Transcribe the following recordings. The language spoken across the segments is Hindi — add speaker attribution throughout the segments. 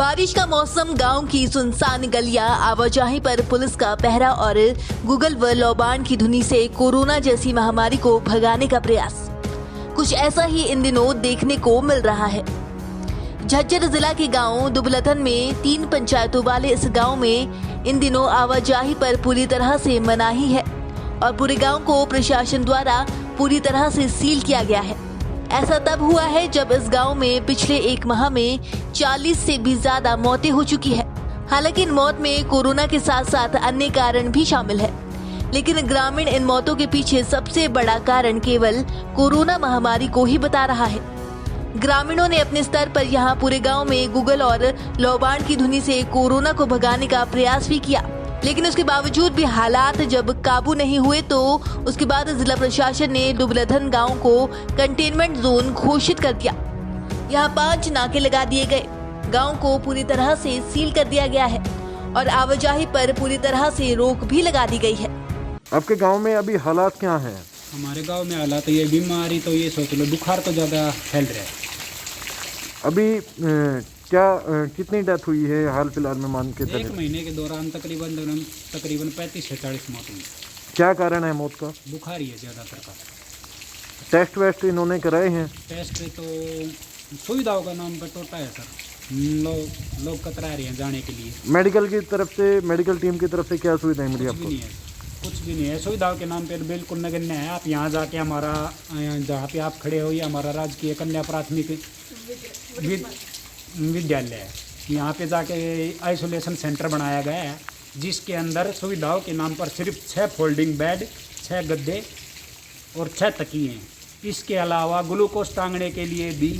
Speaker 1: बारिश का मौसम, गांव की सुनसान गलियां, आवाजाही पर पुलिस का पहरा और गूगल व लौबान की धुनी से कोरोना जैसी महामारी को भगाने का प्रयास। कुछ ऐसा ही इन दिनों देखने को मिल रहा है। झज्जर जिला के गांव दुबलथन में 3 पंचायतों वाले इस गांव में इन दिनों आवाजाही पर पूरी तरह से मनाही है और पूरे गांव को प्रशासन द्वारा पूरी तरह से सील किया गया है। ऐसा तब हुआ है जब इस गांव में पिछले 1 माह में 40 से भी ज्यादा मौतें हो चुकी है। हालांकि इन मौत में कोरोना के साथ साथ अन्य कारण भी शामिल है, लेकिन ग्रामीण इन मौतों के पीछे सबसे बड़ा कारण केवल कोरोना महामारी को ही बता रहा है। ग्रामीणों ने अपने स्तर पर यहाँ पूरे गांव में गूगल और लौबान की धुनी से कोरोना को भगाने का प्रयास भी किया, लेकिन उसके बावजूद भी हालात जब काबू नहीं हुए तो उसके बाद जिला प्रशासन ने दुबलथन गांव को कंटेनमेंट जोन घोषित कर दिया। यहाँ 5 नाके लगा दिए गए, गांव को पूरी तरह से सील कर दिया गया है और आवाजाही पर पूरी तरह से रोक भी लगा दी गई है।
Speaker 2: आपके गांव में अभी हालात क्या हैं?
Speaker 3: हमारे गांव में हालात ये बीमारी तो ये सोच लो, बुखार तो ज़्यादा फैल रहा है।
Speaker 2: अभी कितनी डेथ हुई है हाल फिलहाल में मान के चले?
Speaker 3: 1 महीने के दौरान तकरीबन 35 से 40 मौत हुई।
Speaker 2: क्या कारण है मौत का?
Speaker 3: बुखार ही है ज़्यादातर का।
Speaker 2: टेस्ट वेस्ट इन्होंने कराए हैं?
Speaker 3: टेस्ट तो सुविधाओं का नाम पर टोटा है सर, लोग कतरा रहे हैं जाने के लिए।
Speaker 2: मेडिकल की तरफ से, मेडिकल टीम की तरफ से क्या सुविधाएं मिली आपको?
Speaker 3: कुछ भी नहीं है, सुविधाओं के नाम पर बिल्कुल नगण्य है। आप यहाँ जाके हमारा, जहाँ पे आप खड़े हो, ये हमारा राजकीय कन्या प्राथमिक विद्यालय है। यहाँ पे जाके आइसोलेशन सेंटर बनाया गया है, जिसके अंदर सुविधाओं के नाम पर सिर्फ 6 फोल्डिंग बेड, 6 गद्दे और 6 तकिए हैं। इसके अलावा ग्लूकोज टांगने के लिए भी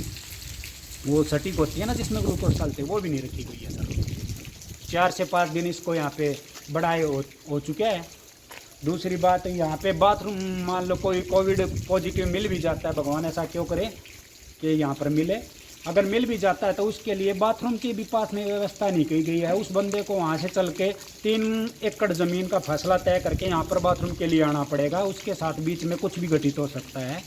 Speaker 3: वो सटीक होती है ना जिसमें ग्लूकोज डालते, वो भी नहीं रखी गई है सर। 4 से 5 दिन इसको यहाँ पे बढ़ाए हो चुके हैं। दूसरी बात, यहाँ पे बाथरूम, मान लो कोई कोविड पॉजिटिव मिल भी जाता है, भगवान ऐसा क्यों करे कि यहाँ पर मिले, अगर मिल भी जाता है तो उसके लिए बाथरूम की भी पास में व्यवस्था नहीं की गई है। उस बंदे को वहाँ से चल के 3 एकड़ ज़मीन का फैसला तय करके यहाँ पर बाथरूम के लिए आना पड़ेगा। उसके साथ बीच में कुछ भी घटित हो सकता है।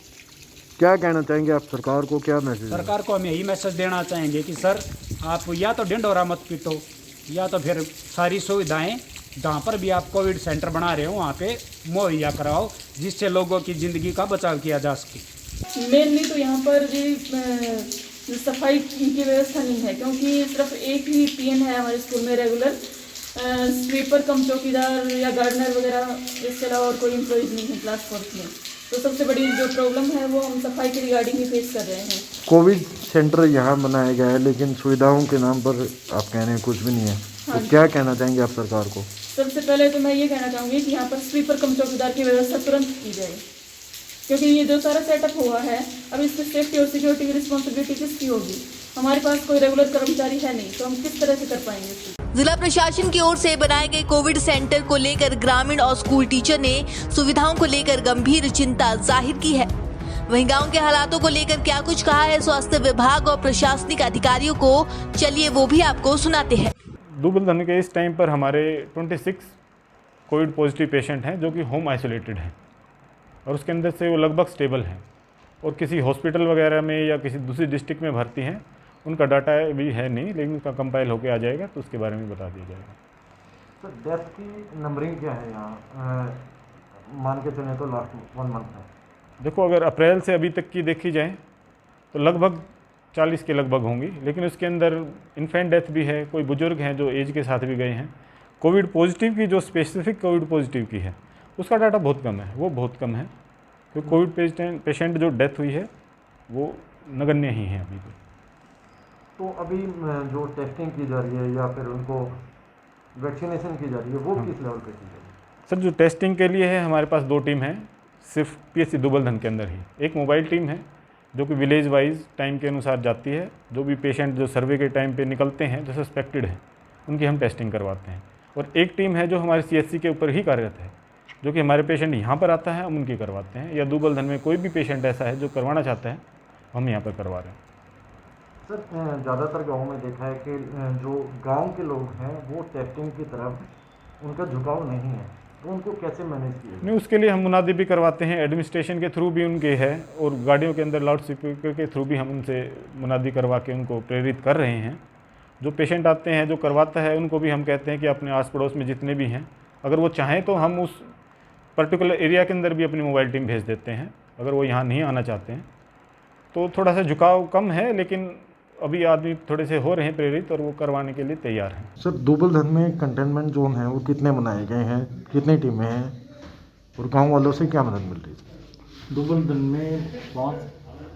Speaker 2: क्या कहना चाहेंगे आप सरकार को? क्या मैसेज?
Speaker 3: सरकार को हम यही मैसेज देना चाहेंगे कि सर, आप या तो ढिंढोरा मत पीटो, या तो फिर सारी सुविधाएँ जहाँ पर भी आप कोविड सेंटर बना रहे हो वहाँ पे मुहैया कराओ, जिससे लोगों की ज़िंदगी का बचाव किया जा सके।
Speaker 4: मेनली तो यहाँ पर जो सफाई की व्यवस्था नहीं है, क्योंकि सिर्फ एक ही पीएन है हमारे स्कूल में रेगुलर, स्वीपर कम चौकीदार या गार्डनर वगैरह, इसके अलावा और कोई एम्प्लॉइज नहीं है क्लास 4 में। तो सबसे बड़ी जो प्रॉब्लम है वो हम सफाई के रिगार्डिंग ही फेस कर रहे हैं। कोविड
Speaker 2: सेंटर यहाँ बनाया गया है, लेकिन सुविधाओं के नाम पर आप कह रहे हैं कुछ भी नहीं है।
Speaker 4: हाँ,
Speaker 2: तो क्या कहना चाहेंगे आप सरकार को?
Speaker 4: सबसे पहले तो मैं ये कहना चाहूँगी कि यहाँ पर स्वीपर कम चौकीदार की व्यवस्था तुरंत की जाए, क्योंकि ये जो सारा सेटअप हुआ है, अब इसमें सेफ्टी और सिक्योरिटी की रिस्पॉन्सिबिलिटी किसकी होगी? हमारे पास कोई रेगुलर कर्मचारी है नहीं, तो हम किस तरह से कर पाएंगे?
Speaker 1: जिला प्रशासन की ओर से बनाए गए कोविड सेंटर को लेकर ग्रामीण और स्कूल टीचर ने सुविधाओं को लेकर गंभीर चिंता जाहिर की है। वहीं गांव के हालातों को लेकर क्या कुछ कहा है स्वास्थ्य विभाग और प्रशासनिक अधिकारियों को, चलिए वो भी आपको सुनाते हैं।
Speaker 5: दुबलथन के इस टाइम पर हमारे 26 कोविड पॉजिटिव पेशेंट हैं जो कि होम आइसोलेटेड हैं, और उसके अंदर से वो लगभग स्टेबल हैं और किसी हॉस्पिटल वगैरह में या किसी दूसरी डिस्ट्रिक्ट में भर्ती हैं। उनका डाटा भी है नहीं, लेकिन उसका कंपाइल होकर आ जाएगा तो उसके बारे में बता दिया जाएगा।
Speaker 2: सर, डेथ की नंबरिंग क्या है यहाँ? मान के चलें तो लास्ट 1 मंथ है।
Speaker 5: देखो, अगर अप्रैल से अभी तक की देखी जाए तो लगभग 40 के लगभग होंगी, लेकिन उसके अंदर इन्फेंट डेथ भी है, कोई बुजुर्ग हैं जो एज के साथ भी गए हैं। कोविड पॉजिटिव की, जो स्पेसिफिक कोविड पॉजिटिव की है, उसका डाटा बहुत कम है, वो बहुत कम है, क्योंकि कोविड पेशेंट जो डेथ हुई है वो नगण्य ही है अभी भी।
Speaker 2: तो अभी जो टेस्टिंग की जा रही है या फिर उनको वैक्सीनेशन की जा रही है, वो किस लेवल पे की जा रही है?
Speaker 5: सर, जो टेस्टिंग के लिए है हमारे पास 2 टीम हैं, सिर्फ पीएचसी दुबलथन के अंदर ही। एक मोबाइल टीम है जो कि विलेज वाइज टाइम के अनुसार जाती है, जो भी पेशेंट जो सर्वे के टाइम पे निकलते हैं, जो सस्पेक्टेड हैं, उनकी हम टेस्टिंग करवाते हैं। और एक टीम है जो हमारे सीएचसी के ऊपर ही कार्यरत है, जो कि हमारे पेशेंट यहाँ पर आता है हम उनकी करवाते हैं, या दुबलथन में कोई भी पेशेंट ऐसा है जो करवाना चाहता है हम यहाँ पर करवा रहे हैं।
Speaker 2: सर, ज़्यादातर गाँव में देखा है कि जो गाँव के लोग हैं वो टेस्टिंग की तरफ उनका झुकाव नहीं है, तो उनको कैसे मैनेज किया?
Speaker 5: नहीं, उसके लिए हम मुनादी भी करवाते हैं, एडमिनिस्ट्रेशन के थ्रू भी उनके है, और गाड़ियों के अंदर लाउड स्पीकर के थ्रू भी हम उनसे मुनादी करवा के उनको प्रेरित कर रहे हैं। जो पेशेंट आते हैं, जो करवाता है, उनको भी हम कहते हैं कि अपने आस पड़ोस में जितने भी हैं, अगर वो चाहें तो हम उस पर्टिकुलर एरिया के अंदर भी अपनी मोबाइल टीम भेज देते हैं, अगर वो यहाँ नहीं आना चाहते हैं। तो थोड़ा सा झुकाव कम है, लेकिन अभी आदमी थोड़े से हो रहे हैं प्रेरित और वो करवाने के लिए तैयार हैं।
Speaker 2: सर, दुबलधन में कंटेनमेंट जोन है वो कितने बनाए गए हैं, कितनी टीमें हैं और गांव वालों से क्या मदद मिल रही है?
Speaker 6: दुबलधन में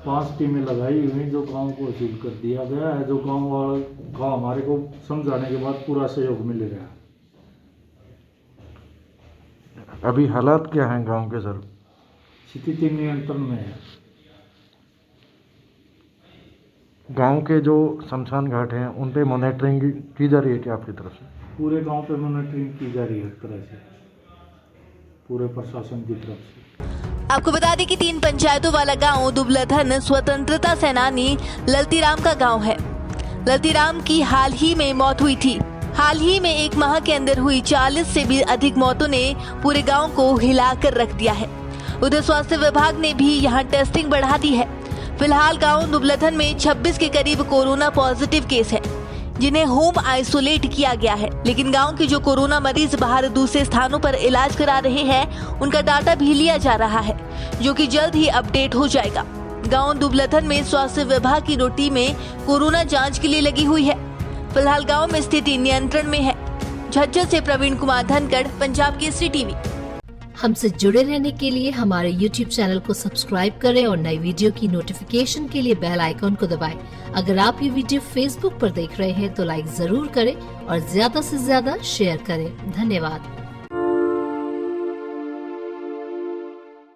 Speaker 6: पांच टीमें लगाई हुई जो गांव को सील कर दिया गया है, जो गांव हमारे को समझाने के बाद पूरा सहयोग मिल रहा है।
Speaker 2: अभी हालात क्या हैं गांव के सर?
Speaker 6: स्थिति नियंत्रण में है।
Speaker 2: गांव के जो शमशान घाट हैं उन पे मॉनिटरिंग की जा रही है क्या आपकी तरफ से?
Speaker 6: पूरे गांव पे मॉनिटरिंग की जा रही है, एक तरह से पूरे प्रशासन की तरफ से।
Speaker 1: आपको बता दें कि 3 पंचायतों वाला गांव दुबलधन स्वतंत्रता सेनानी ललतीराम का गांव है। ललतीराम की हाल ही में मौत हुई थी। हाल ही में 1 माह के अंदर हुई 40 से भी अधिक मौतों ने पूरे गांव को हिलाकर रख दिया है। उधर स्वास्थ्य विभाग ने भी यहां टेस्टिंग बढ़ा दी है। फिलहाल गांव दुबलधन में 26 के करीब कोरोना पॉजिटिव केस है, जिन्हें होम आइसोलेट किया गया है। लेकिन गांव के जो कोरोना मरीज बाहर दूसरे स्थानों पर इलाज करा रहे हैं, उनका डाटा भी लिया जा रहा है, जो कि जल्द ही अपडेट हो जाएगा। गांव दुबलधन में स्वास्थ्य विभाग की 2 टीमें कोरोना जांच के लिए लगी हुई है। फिलहाल गांव में स्थिति नियंत्रण में है। झज्जर से प्रवीण कुमार धनखड़, पंजाब केसरी टीवी।
Speaker 7: हमसे जुड़े रहने के लिए हमारे YouTube चैनल को सब्सक्राइब करें और नई वीडियो की नोटिफिकेशन के लिए बेल आइकॉन को दबाएं। अगर आप ये वीडियो Facebook पर देख रहे हैं तो लाइक जरूर करें और ज्यादा से ज्यादा शेयर करें। धन्यवाद।